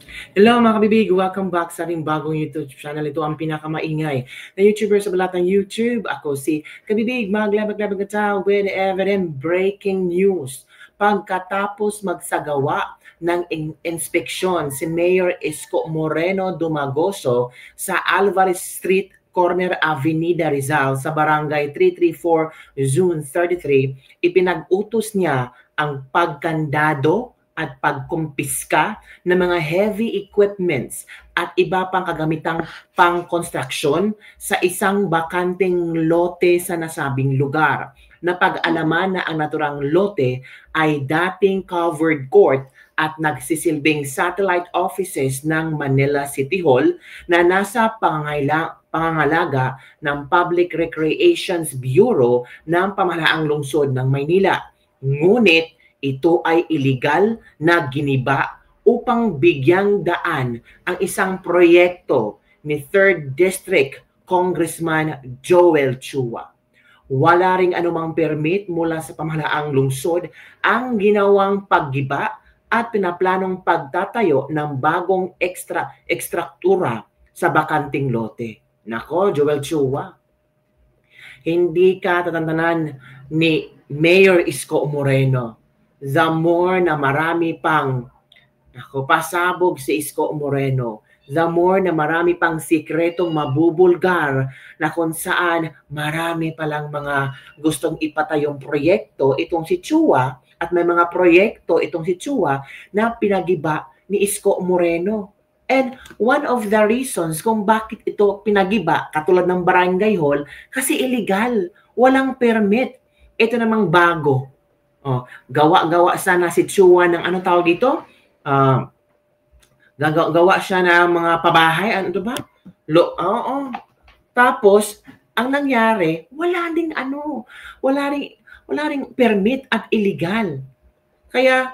Hello mga kabibig! Welcome back sa ating bagong YouTube channel. Ito ang pinakamaingay na YouTuber sa balatang YouTube. Ako si Kabibig, maglabag-labag na tao with evident breaking news. Pagkatapos magsagawa ng inspeksyon si Mayor Isko Moreno Dumagoso sa Alvarez Street, Corner Avenida Rizal sa Barangay 334 Zone 33, ipinag-utos niya ang pagkandado at pagkumpiska ng mga heavy equipments at iba pang kagamitang pang-konstruksyon sa isang bakanteng lote sa nasabing lugar. Napag-alaman na ang naturang lote ay dating covered court at nagsisilbing satellite offices ng Manila City Hall na nasa pangangalaga ng Public Recreations Bureau ng Pamahalaang Lungsod ng Maynila. Ngunit ito ay illegal na giniba upang bigyang daan ang isang proyekto ni 3rd District Congressman Joel Chua. Wala ring anumang permit mula sa pamahalaang lungsod ang ginawang paggiba at pinaplanong pagtatayo ng bagong ekstruktura sa bakanting lote. Nako, Joel Chua, hindi ka tatantanan ni Mayor Isko Moreno. The more na marami pang pasabog si Isko Moreno, the more na marami pang sikretong mabubulgar na kung saan marami palang mga gustong ipatayong proyekto itong si Chua at may mga proyekto itong si Chua na pinagiba ni Isko Moreno. And one of the reasons kung bakit ito pinagiba, katulad ng barangay hall, kasi illegal, walang permit. Ito namang bago. Gawa sana si Chua ng anong tawag dito? Gawa siya ng mga pabahay. Ano ba? Oo. Tapos, ang nangyari, wala ring permit at illegal. Kaya,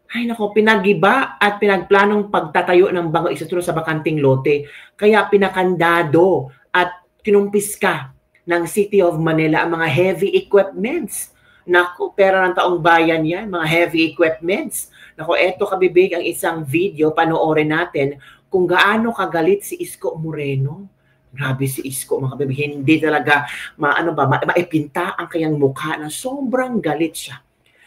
ay nako, pinagiba at pinagplanong pagtatayo ng bagong istruktura sa bakanting lote. Kaya pinakandado at kinumpiska ng City of Manila ang mga heavy equipments. Naku, pera ng taong bayan yan, mga heavy equipments. Naku, eto kabibig ang isang video, panoorin natin kung gaano kagalit si Isko Moreno. Grabe si Isko, mga kabibig, hindi talaga maipinta ang kanyang mukha na sobrang galit siya.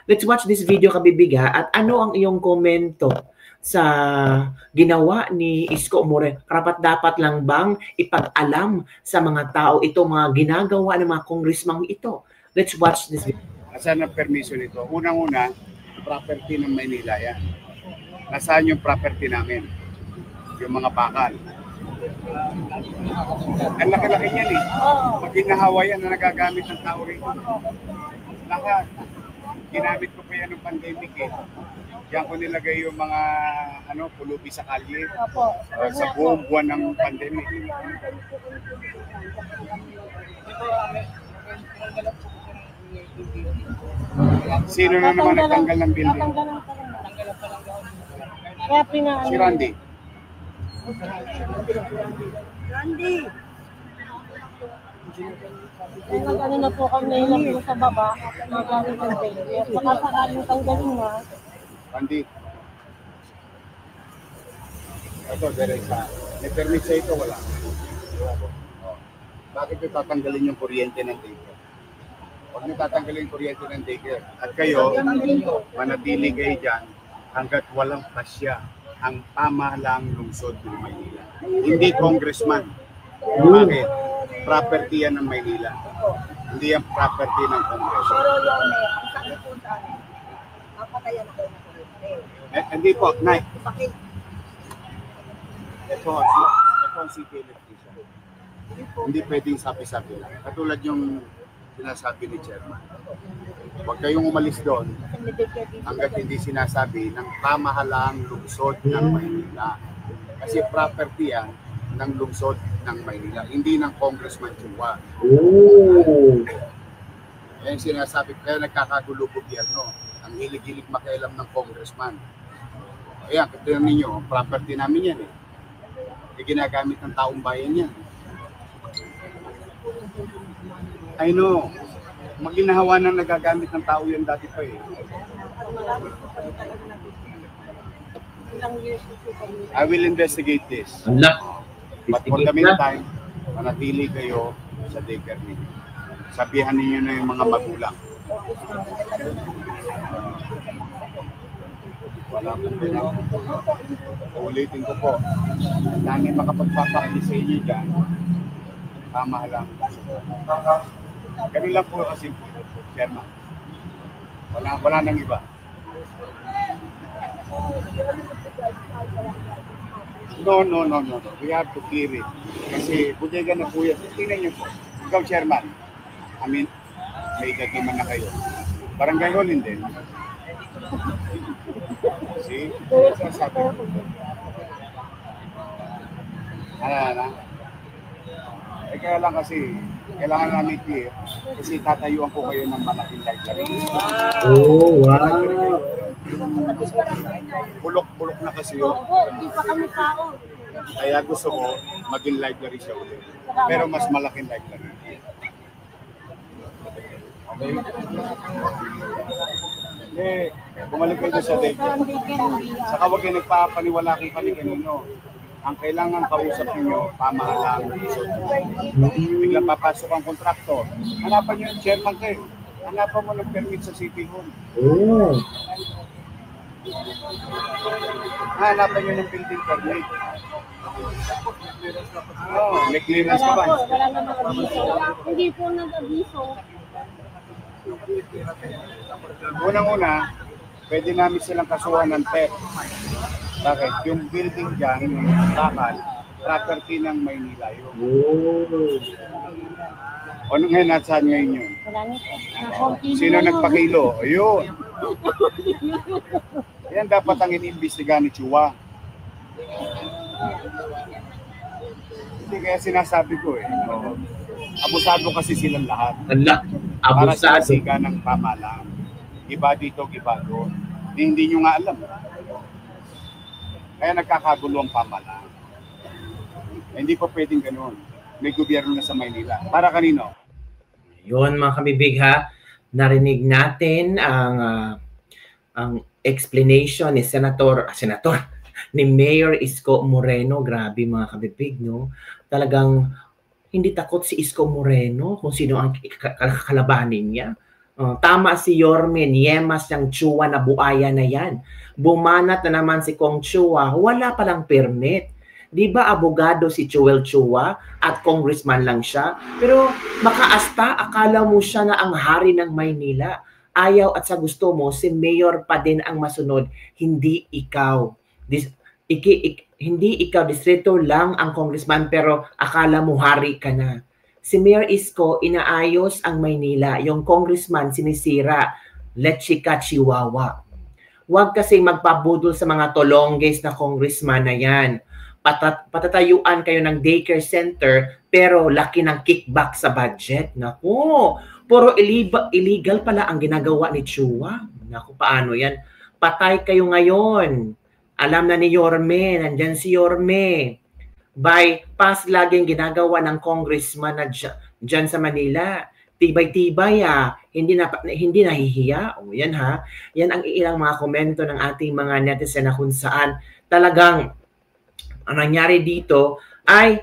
Let's watch this video kabibig at ano ang iyong komento sa ginawa ni Isko Moreno? Karapat-dapat lang bang ipag-alam sa mga tao ito, mga ginagawa ng mga congressman ito? Let's watch this video. Nasaan ang permission nito? Unang-una, property ng Maynila yan. Nasaan yung property namin? Yung mga bakal. Ang laki-laki niyan eh. Pag ginahawa yan na nagagamit ng tao rin. Lahat. Ginamit ko pa yan ng pandemic eh. Diyan ko nilagay yung mga pulubi sa kalye. Sa buong buwan ng pandemic. Sino na naman nagtanggal ng building? Si Randy. Ano na po kami lang sa baba, magaling ng building. Saka sakaling tanggalin na. Randy. Ito, direct. May permit sa ito, wala. Bakit ito tatanggalin yung kuryente ng daycare? Huwag nyo tatanggalin yung kuryente ng daycare. At kayo, manatili kayo dyan hanggat walang pasya ang pamahalaang lungsod ng Maynila. Hindi congressman. Bakit? Property yan ng Maynila. Hindi yan property ng Kongreso. Hindi po, Nay. Ito ang city electrician. Hindi pwedeng sabi-sabi lang. Katulad yung sinasabi ni Chairman. Huwag kayong umalis doon hanggat hindi sinasabi ng pamahalaang lungsod ng Maynila. Kasi property yan ng lungsod ng Maynila, hindi ng Congressman Chua. Yan sinasabi, kaya nagkakagulo gobyerno. Ang hilig-hilig makialam ng congressman. Ayan, tignan ninyo, property namin yan eh. Ginagamit ng taong bayan yan. I know. Maginahawa na nagagamit ng tao yan dati pa eh. Ilang years na po kami. I will investigate this. Ala, But for the meantime, manatili kayo sa daycare ninyo. Sabihan ninyo na yung mga magulang. Wala akong pinag. Ulitin ko po. Dami makapagpapakali sa inyo dyan. Tama lang. Ganun lang po kasi, Chairman. Wala nang iba. No. We have to clear it. Kasi budega na po yan. Tingnan niyo po. Ikaw, Chairman. I mean, may edad naman na kayo. Barangay hall din. See? Sasabi ko. Ano? Kaya lang kasi, kailangan namin clear. Kasi tatayuan ko kayo ng malaking library. Oh, wow. Bulok na kasi yun. Hindi pa kami tao. Kaya gusto ko maging library siya ulit. Pero mas malaking library. Okay? Bumalik kayo sa daycare. Saka huwag kayo nagpapaniwala kay kanino. Ang kailangan kausap niyo, pamahalaan. Biglang papasok ang kontraktor. Hanapan niyo yung chairman kayo. Hanapan mo ng permit sa City Hall. Oh. Hanapan niyo ng building permit. May clearance ka ba? Wala naman abiso. Hindi po nag-abiso. Unang-una, pwede namin silang kasuhan ng theft. Bakit? Yung building dyan, yung bakal, property ng Maynila yun. O ngayon, nasaan ngayon yun? Wala nito. Sino nagpakilo? Ayun. Yan dapat ang iniimbestiga ni Chua. Hindi kaya sinasabi ko abusado kasi silang lahat. Ala, Para sa abusado. siga ng pamalang. Iba dito, iba doon. Hindi nyo nga alam. Kaya nagkakagulo ang pamalang. Hindi pa pwedeng ganoon. May gobyerno na sa Maynila. Para kanino? Yun mga kabibig ha, narinig natin ang explanation ni Senator ni Mayor Isko Moreno. Grabe mga kabibig, no? Talagang hindi takot si Isko Moreno kung sino ang kalabanin niya. Tama si Yorme, yemas ng Chua na buaya na yan. Bumanat na naman si Kong Chua, wala palang permit. Di ba abogado si Joel Chua at congressman lang siya? Pero makaasta, akala mo siya na ang hari ng Maynila. Ayaw at sa gusto mo, si mayor pa din ang masunod, hindi ikaw. Hindi ikaw, distrito lang ang congressman pero akala mo hari ka na. Si Mayor Isko, inaayos ang Maynila. Yung congressman, sinisira. Lechika Chihuahua. Huwag kasi magpabudol sa mga tolongges na congressman na yan. Patatayuan kayo ng daycare center pero laki ng kickback sa budget. Naku, puro illegal pala ang ginagawa ni Chua. Naku, paano yan? Patay kayo ngayon. Alam na ni Yorme, nandyan si Yorme. Bypass laging ginagawa ng congressman na dyan sa Manila. Tibay-tibay hindi nahihiya. O yan ha. Yan ang ilang mga komento ng ating mga netizen na kung saan talagang ang nangyari dito ay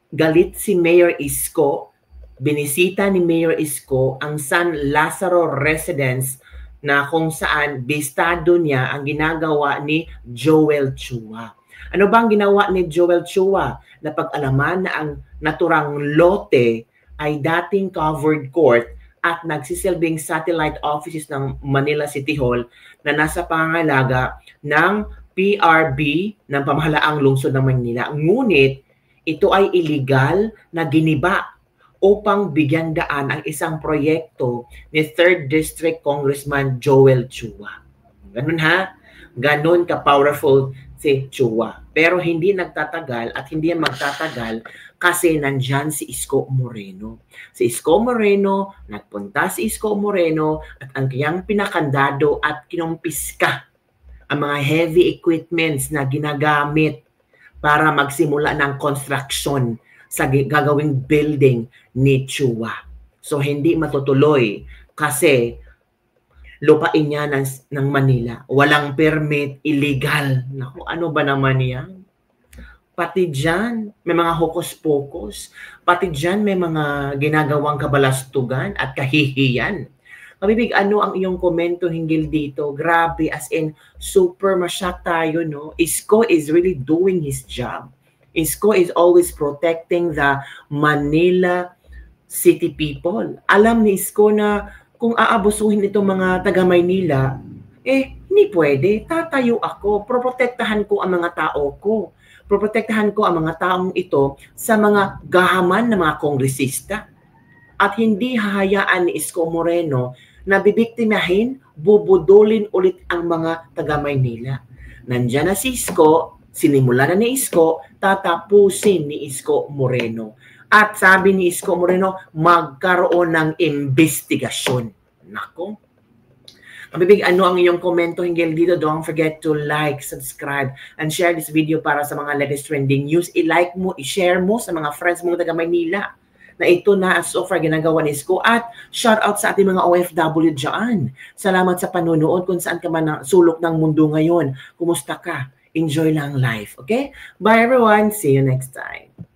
galit si Mayor Isko. Binisita ni Mayor Isko ang San Lazaro residence na kung saan bistado niya ang ginagawa ni Joel Chua. Ano bang ginawa ni Joel Chua? Napag-alaman na ang naturang lote ay dating covered court at nagsisilbing satellite offices ng Manila City Hall na nasa pangangalaga ng PRB ng pamahalaang lungsod ng Manila. Ngunit ito ay illegal na giniba upang bigyan daan ang isang proyekto ni 3rd District Congressman Joel Chua. Ganun ha? Ganun ka-powerful si Chua. Pero hindi nagtatagal at hindi magtatagal kasi nandyan si Isko Moreno. Si Isko Moreno, nagpunta si Isko Moreno at ang kanyang pinakandado at kinumpiska ang mga heavy equipments na ginagamit para magsimula ng construction sa gagawing building ni Chua. So hindi matutuloy kasi lupain niya ng Manila. Walang permit, illegal. Naku, ano ba naman yan? Pati dyan, may mga hokus-pokus. Pati dyan, may mga ginagawang kabalastugan at kahihiyan. Kabibig, ano ang iyong komento hinggil dito? Grabe, as in, super masyak tayo, no? Isko is really doing his job. Isko is always protecting the Manila city people. Alam ni Isko na kung aabusuhin itong mga taga-Maynila, hindi pwede. Tatayo ako. Proprotektahan ko ang mga tao ko. Proprotektahan ko ang mga taong ito sa mga gahaman ng mga kongresista. At hindi hahayaan ni Isko Moreno na bibiktimahin, bubudulin ulit ang mga taga-Maynila. Nandiyan na si Isko, sinimulan na ni Isko, tatapusin ni Isko Moreno. At sabi ni Isko Moreno, magkaroon ng investigasyon. Nako. Kabibig, ano ang iyong komento hinggil dito? Don't forget to like, subscribe, and share this video para sa mga latest trending news. I-like mo, i-share mo sa mga friends mo taga Maynila na ito na so far ginagawa ni Isko. At shout out sa ating mga OFW dyan. Salamat sa panunood kung saan ka man na sulok ng mundo ngayon. Kumusta ka? Enjoy lang life. Okay? Bye everyone. See you next time.